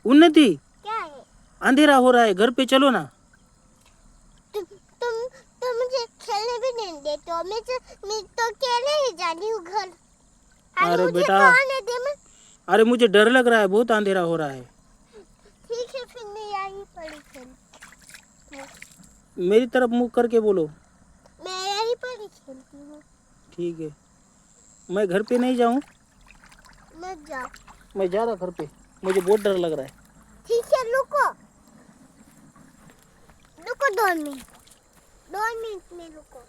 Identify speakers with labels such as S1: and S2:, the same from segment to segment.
S1: उन्नति,
S2: क्या है?
S1: अंधेरा हो रहा है, घर पे चलो ना।
S2: तुम मुझे खेलने भी नहीं देते हो। मैं तो अकेले ही जानी हूँ घर।
S1: अरे
S2: मुझे
S1: बेटा,
S2: खाने दे। मैं
S1: अरे मुझे डर लग रहा है, बहुत अंधेरा हो रहा है।
S2: ठीक है, फिर मैं यहीं पर ही खेलती हूँ।
S1: मेरी तरफ मुंह करके बोलो।
S2: मैं यहीं पर ही खेलती हूँ।
S1: ठीक है, मैं घर पे नहीं जाऊँ।
S2: मत जाओ।
S1: मैं जा रहा घर पे, मुझे बहुत डर लग रहा है।
S2: ठीक है, रुको रुको 2 मिनट में रुको।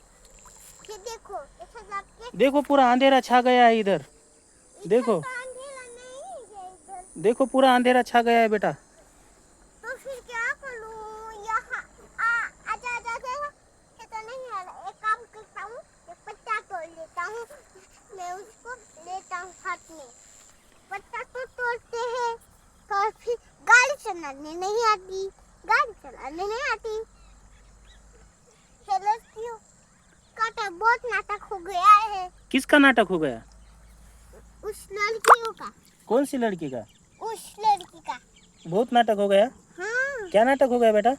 S2: फिर देखो ऐसा जाके।
S1: देखो पूरा अंधेरा छा गया है इधर। देखो,
S2: तो अंधेरा नहीं है इधर।
S1: देखो पूरा अंधेरा छा गया है बेटा।
S2: तो फिर क्या करूँ? यहाँ आजा आजा आजा। ये तो नहीं आ रहा। एक काम करता हूँ, एक पत्ता तोड़ लेता हूँ। मैं उसको लेता हूँ हाथ में। पत्ता तो तोड़ते हैं तो फिर गाड़ी चलाने नहीं आती। हेलो क्यों? काटा बहुत नाटक हो गया है।
S1: किसका नाटक हो गया?
S2: उस लड़कियों का।
S1: कौन सी लड़की का?
S2: उस लड़की का।
S1: बहुत नाटक हो गया।
S2: हाँ,
S1: क्या नाटक हो गया बेटा?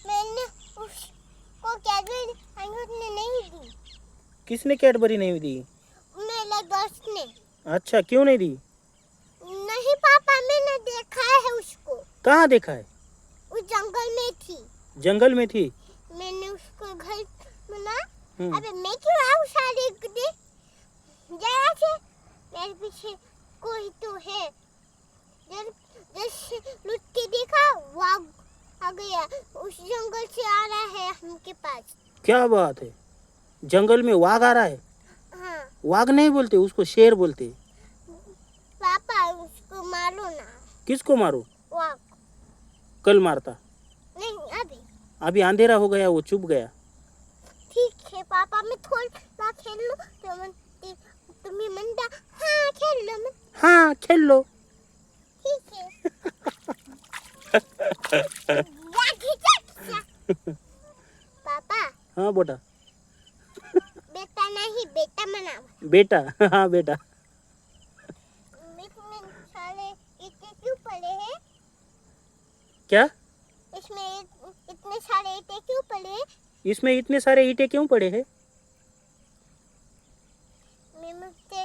S2: मैंने उसको कैडबरी अंगूर नहीं दी।
S1: किसने कैडबरी नहीं दी?
S2: मेरे दोस्त ने।
S1: अच्छा, क्यों नहीं दी?
S2: नहीं पापा, मैंने देखा है उसको।
S1: कहाँ देखा है?
S2: उस जंगल में थी।
S1: जंगल में थी?
S2: मैंने उसको घर बुला।
S1: हम्म।
S2: अबे मैं क्यों आऊँ सारे दे? जरा से मेरे पीछे कोई तो है। जैसे लुट के देखा, वाघ आ गया। उस जंगल से आ रहा है हमके पास।
S1: क्या बात है, जंगल में वाघ आ रहा है?
S2: हाँ
S1: वाघ नहीं बोलते उसको, शेर बोलते।
S2: पापा, उसको मारो ना।
S1: किसको मारो?
S2: वाघ।
S1: कल मारता।
S2: नहीं, अभी।
S1: अभी अंधेरा हो गया, वो चुप गया।
S2: ठीक है पापा, मैं थोड़ा खेल लूं तो तुम्हें मनता। हाँ खेल लो। मैं
S1: हाँ खेल लो।
S2: ठीक है। जा खींचा। पापा,
S1: हाँ बेटा।
S2: बेटा नहीं, बेटा मना।
S1: बेटा, हाँ बेटा।
S2: इसमें सारे ईंटे क्यों पड़े हैं?
S1: क्या?
S2: इसमें इतने सारे ईंटे क्यों पड़े हैं?
S1: इसमें इतने सारे ईंटें क्यों पड़े हैं?
S2: मैं मुझसे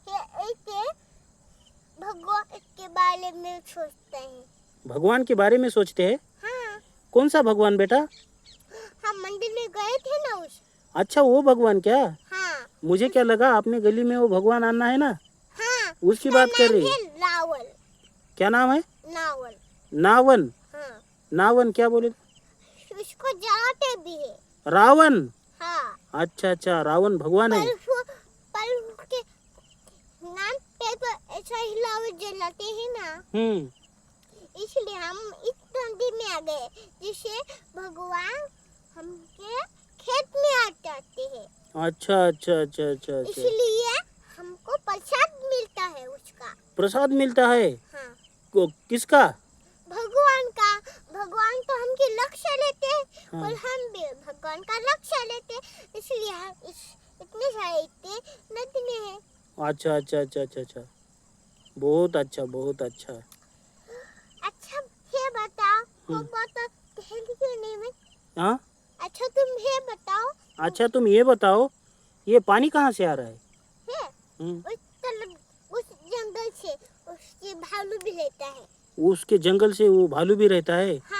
S2: ये ईंटे भगवान के बारे में सोचते हैं।
S1: भगवान के बारे में सोचते हैं?
S2: हाँ,
S1: कौन सा भगवान बेटा?
S2: हम मंदिर में गए थे ना उस।
S1: अच्छा, वो भगवान क्या?
S2: हाँ
S1: मुझे क्या लगा आपने गली में वो भगवान आना है ना,
S2: हाँ,
S1: उसकी
S2: उसका
S1: बात कर
S2: नाम
S1: रही।
S2: है रावण।
S1: क्या नाम है?
S2: नावल।
S1: नावन?
S2: हाँ,
S1: नावन क्या बोले?
S2: उसको जलाते भी है।
S1: रावण?
S2: हाँ,
S1: अच्छा अच्छा, रावण भगवान है।
S2: पर उसके नाम पे तो ऐसा ही लावा जलाते हैं ना, इसलिए हम इस नदी में आ गए जिससे भगवान हमके खेत में आ जाते हैं।
S1: अच्छा अच्छा अच्छा अच्छा अच्छा।
S2: इसलिए हमको प्रसाद मिलता है उसका।
S1: प्रसाद मिलता है?
S2: हाँ,
S1: किसका?
S2: भगवान का। भगवान तो हमके लक्ष्य लेते हैं।
S1: हाँ।
S2: और हम भी भगवान का लक्ष्य लेते हैं, इसलिए हम इतने सारे नदी में है।
S1: अच्छा अच्छा अच्छा अच्छा अच्छा, बहुत अच्छा बहुत अच्छा।
S2: अच्छा ये बताओ, वो बोतल खेली क्यों नहीं मैं?
S1: हाँ?
S2: अच्छा तुम ये बताओ।
S1: अच्छा तुम ये बताओ, ये पानी कहाँ से आ रहा है?
S2: उस जंगल से। उसके भालू भी रहता है।
S1: उसके जंगल से वो भालू भी रहता है?
S2: हाँ।